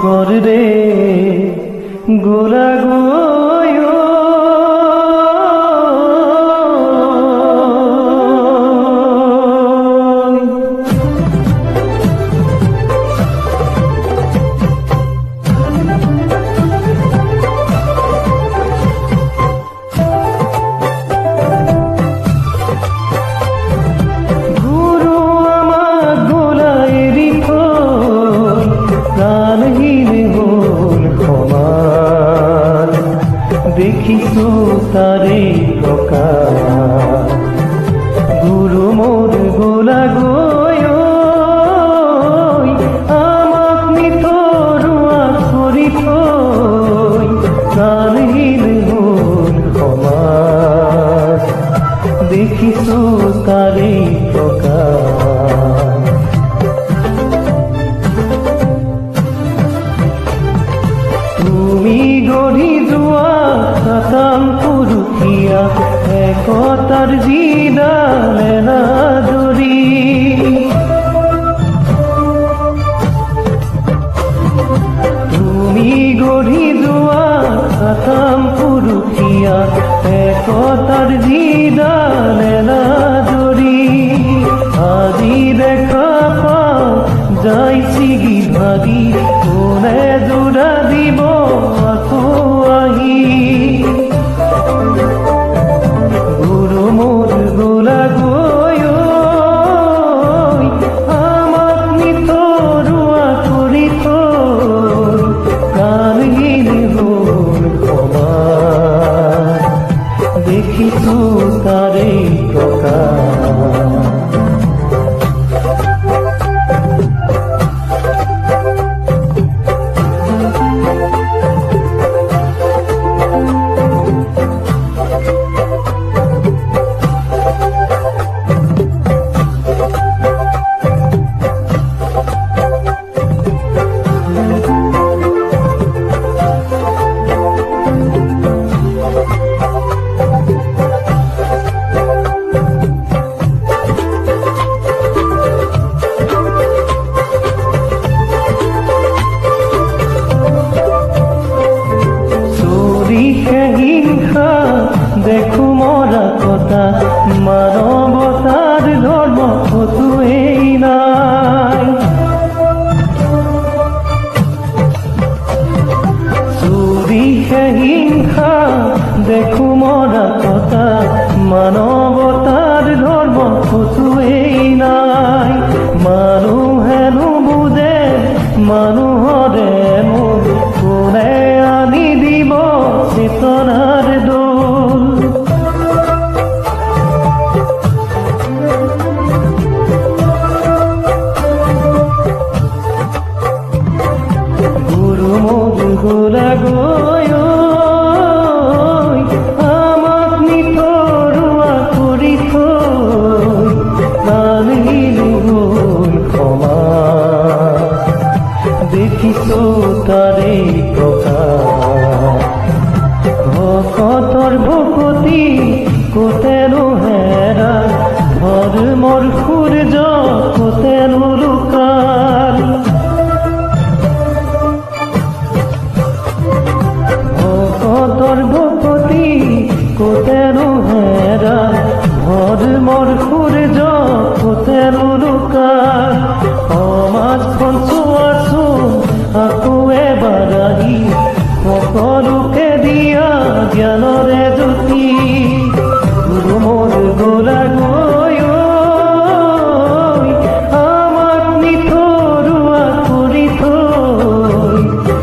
কর রে গোলা গয় দেখিছো তারে প্রকার গুরু মোর গোলা গয় আমাক নিতরুয়া করি থই প্রাণহীন মোর সমাজ দেখিছো তারে প্রকার তুমি গঢ়ি যোৱা সাতাম পুৰুষীয়া একতাৰ যিডাল এনাজৰী তুমি গঢ়ি যোৱা সাতাম পুৰুষীয়া একতাৰ যিডাল এনাজৰী আজি দেখা পাওঁ যাই ছিগি ভাগি কোনে যোৰা দিব আকৌ আহি গুৰু মোৰ গোলা গয় আমাক নিতৰুৱা কৰি থৈ প্ৰাণহীন হ'ল সমাজ দেখিছো তাৰে প্ৰকাশ হিংসা দেখো মরা কথা মানবতার ধর্ম কতই নাই চুরিহে হিংসা দেখো মরা কথা মানবতার ধর্ম কতই নাই মানুহে নুবুজে মানুহৰে মন কোনে আনি দিব চেতনাৰ দোল গুৰু মোৰ গোলা গয় আমাক নিতৰুৱা কৰি থৈ প্ৰাণহীন হ'ল সমাজ দেখিছো তাৰে প্ৰকাশ ভকতৰ ভকতি কোতেনো হেৰা ধৰ্মৰ সূৰ্য কোতেনো লুকাল ভকতৰ ভকতি কোতেনো হেৰা ধৰ্মৰ সূৰ্য কোতেনো লুকাল সমাজখন চোৱাচোন আকৌ এবাৰ আহি সকলোকে দিয়া জ্ঞানৰে জ্যোতি গুৰু মোৰ গোলা গয় আমাক নিতৰুৱা কৰি থৈ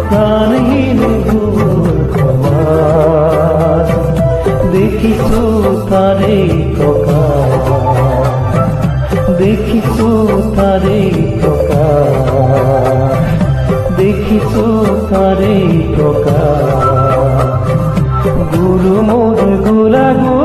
প্ৰাণহীন হ'ল সমাজ দেখিছো তাৰে প্ৰকাশ দেখিছো তাৰে প্ৰকাশ দেখিছো তাৰে প্ৰকাশ গুৰু মোৰ গোলা গয়